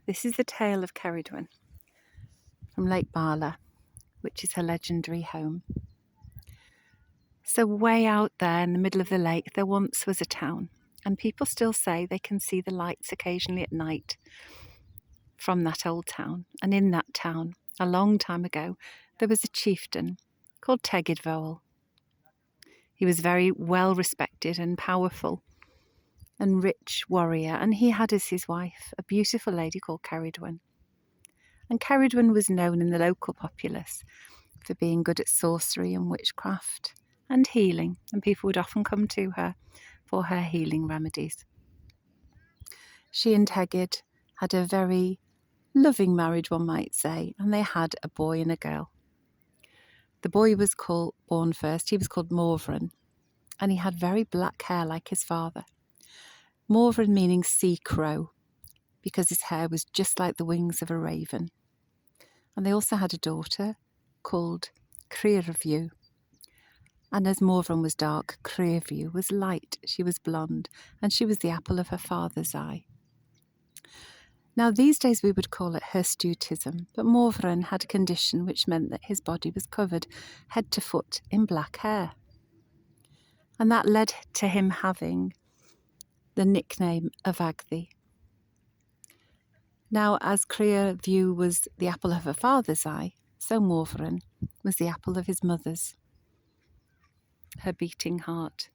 This is the tale of Cerridwen from Lake Bala, which is her legendary home. So way out there in the middle of the lake, there once was a town, and people still say they can see the lights occasionally at night from that old town. And in that town, a long time ago, there was a chieftain called Tegid. He was very well respected and powerful and rich warrior, and he had as his wife a beautiful lady called Cerridwen. And Cerridwen was known in the local populace for being good at sorcery and witchcraft and healing, and people would often come to her for her healing remedies. She and Tegid had a very loving marriage, one might say, and they had a boy and a girl. The boy was born first. He was called Morvran, and he had very black hair like his father. Morvran meaning sea crow, because his hair was just like the wings of a raven. And they also had a daughter called Cerridwen. And as Morvran was dark, Cerridwen was light. She was blonde, and she was the apple of her father's eye. Now, these days we would call it hirsutism, but Morvran had a condition which meant that his body was covered head to foot in black hair. And that led to him having the nickname of Agdi. Now, as Cerridwen was the apple of her father's eye, so Morvran was the apple of his mother's, her beating heart.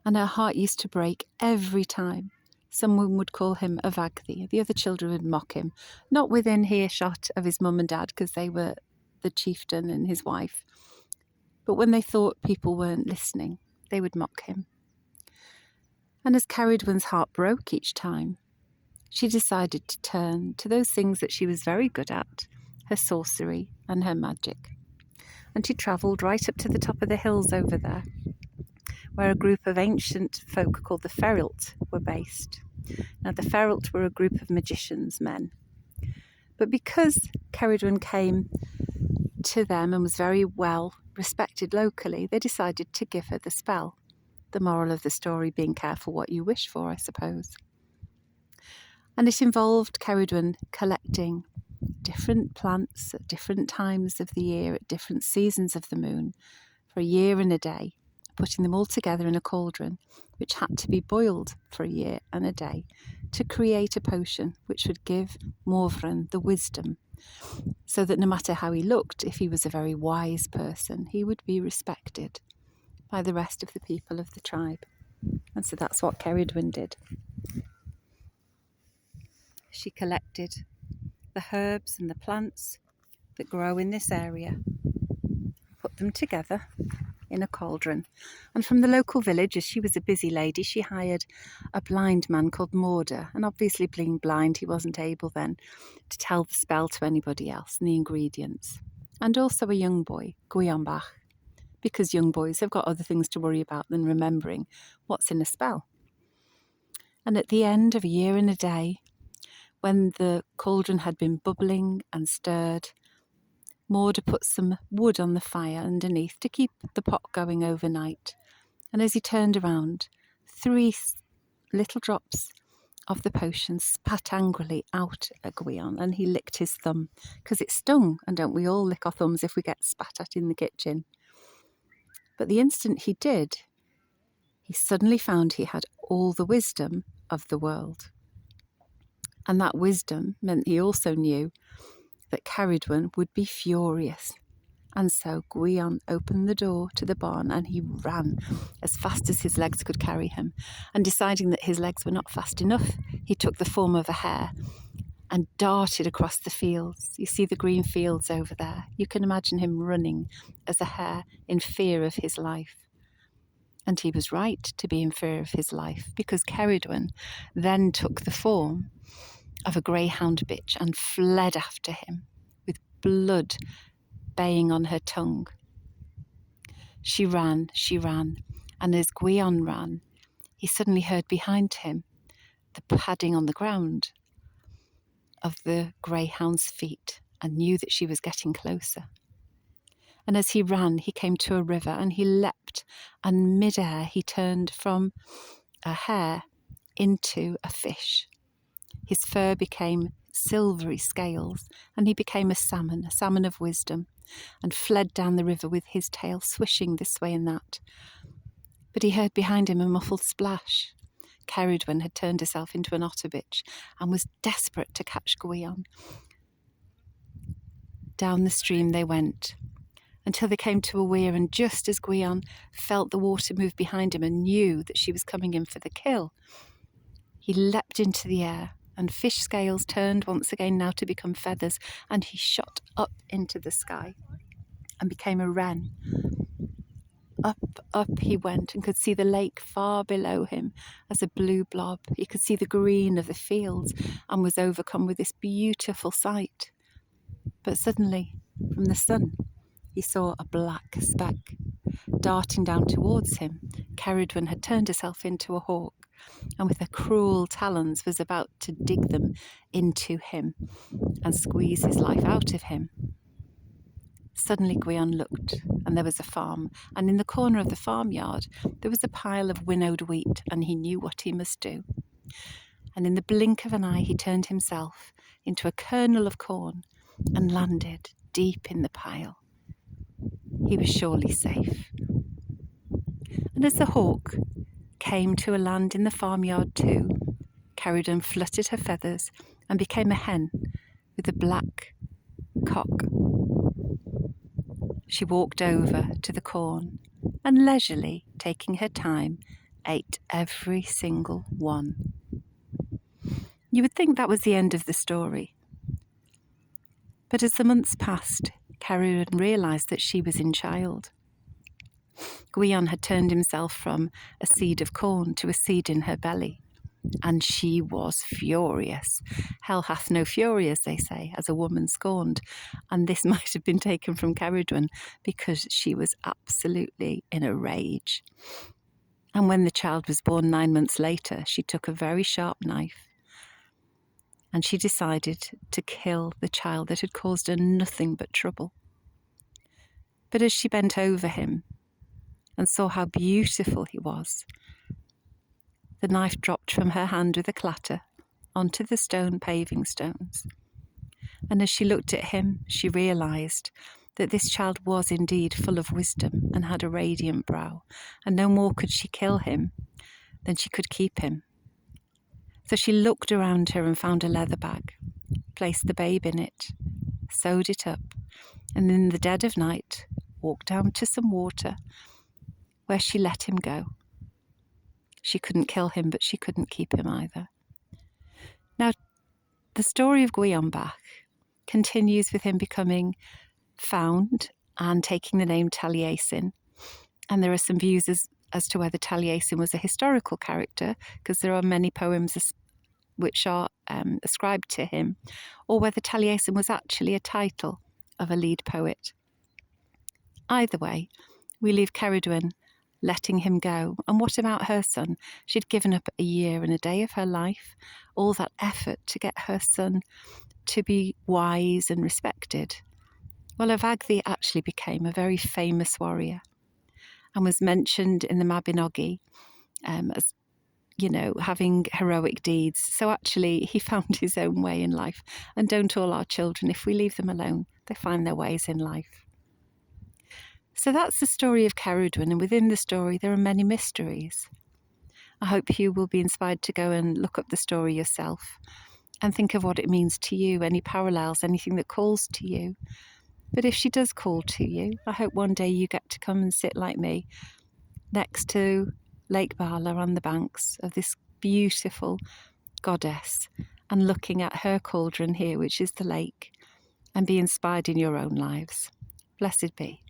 And her heart used to break every time someone would call him a Agdi. The other children would mock him, not within earshot of his mum and dad, because they were the chieftain and his wife, but when they thought people weren't listening, they would mock him. And as Cerridwen's heart broke each time, she decided to turn to those things that she was very good at, her sorcery and her magic. And she travelled right up to the top of the hills over there, where a group of ancient folk called the Feralt were based. Now, the Feralt were a group of magicians, men. But because Cerridwen came to them and was very well respected locally, they decided to give her the spell. The moral of the story being careful what you wish for, I suppose. And it involved Cerridwen collecting different plants at different times of the year, at different seasons of the moon, for a year and a day, putting them all together in a cauldron, which had to be boiled for a year and a day, to create a potion which would give Morvran the wisdom, so that no matter how he looked, if he was a very wise person, he would be respected by the rest of the people of the tribe. And so that's what Cerridwen did. She collected the herbs and the plants that grow in this area, put them together in a cauldron. And from the local village, as she was a busy lady, she hired a blind man called Morda. And obviously being blind, he wasn't able then to tell the spell to anybody else and the ingredients. And also a young boy, Gwiambach, because young boys have got other things to worry about than remembering what's in a spell. And at the end of a year and a day, when the cauldron had been bubbling and stirred, Morda put some wood on the fire underneath to keep the pot going overnight. And as he turned around, 3 little drops of the potion spat angrily out at Gwion, and he licked his thumb, because it stung, and don't we all lick our thumbs if we get spat at in the kitchen? But the instant he did, he suddenly found he had all the wisdom of the world. And that wisdom meant he also knew that Cerridwen would be furious. And so Gwion opened the door to the barn and he ran as fast as his legs could carry him. And deciding that his legs were not fast enough, he took the form of a hare and darted across the fields. You see the green fields over there. You can imagine him running as a hare in fear of his life. And he was right to be in fear of his life, because Cerridwen then took the form of a greyhound bitch and fled after him with blood baying on her tongue. She ran, and as Gwion ran, he suddenly heard behind him the padding on the ground of the greyhound's feet and knew that she was getting closer. And as he ran, he came to a river and he leapt, and mid-air he turned from a hare into a fish. His fur became silvery scales, and he became a salmon of wisdom, and fled down the river with his tail swishing this way and that. But he heard behind him a muffled splash. Cerridwen had turned herself into an otter bitch and was desperate to catch Gwion. Down the stream they went, until they came to a weir, and just as Gwion felt the water move behind him and knew that she was coming in for the kill, he leapt into the air, and fish scales turned once again now to become feathers, and he shot up into the sky and became a wren. Up he went, and could see the lake far below him as a blue blob. He could see the green of the fields and was overcome with this beautiful sight. But suddenly, from the sun, he saw a black speck darting down towards him. Cerridwen had turned herself into a hawk, and with her cruel talons was about to dig them into him and squeeze his life out of him. Suddenly Gwion looked, and there was a farm, and in the corner of the farmyard there was a pile of winnowed wheat, and he knew what he must do. And in the blink of an eye he turned himself into a kernel of corn and landed deep in the pile. He was surely safe. And as the hawk came to a land in the farmyard too, Cerridwen fluttered her feathers and became a hen with a black cock. She walked over to the corn and leisurely, taking her time, ate every single one. You would think that was the end of the story. But as the months passed, Cerridwen realised that she was in child. Gwion had turned himself from a seed of corn to a seed in her belly, and she was furious. Hell hath no fury, as they say, as a woman scorned. And this might have been taken from Cerridwen because she was absolutely in a rage. And when the child was born 9 months later, she took a very sharp knife and she decided to kill the child that had caused her nothing but trouble. But as she bent over him and saw how beautiful he was, the knife dropped from her hand with a clatter onto the stone paving stones. And as she looked at him, she realised that this child was indeed full of wisdom and had a radiant brow, and no more could she kill him than she could keep him. So she looked around her and found a leather bag, placed the babe in it, sewed it up, and in the dead of night walked down to some water where she let him go. She couldn't kill him, but she couldn't keep him either. Now, the story of Gwion Bach continues with him becoming found and taking the name Taliesin. And there are some views as to whether Taliesin was a historical character, because there are many poems which are ascribed to him, or whether Taliesin was actually a title of a lead poet. Either way, we leave Cerridwen letting him go. And what about her son? She'd given up a year and a day of her life, all that effort to get her son to be wise and respected. Well, Evagddi actually became a very famous warrior and was mentioned in the Mabinogi as, having heroic deeds. So actually he found his own way in life. And don't all our children, if we leave them alone, they find their ways in life. So that's the story of Cerridwen, and within the story there are many mysteries. I hope you will be inspired to go and look up the story yourself and think of what it means to you, any parallels, anything that calls to you. But if she does call to you, I hope one day you get to come and sit like me next to Lake Bala on the banks of this beautiful goddess and looking at her cauldron here, which is the lake, and be inspired in your own lives. Blessed be.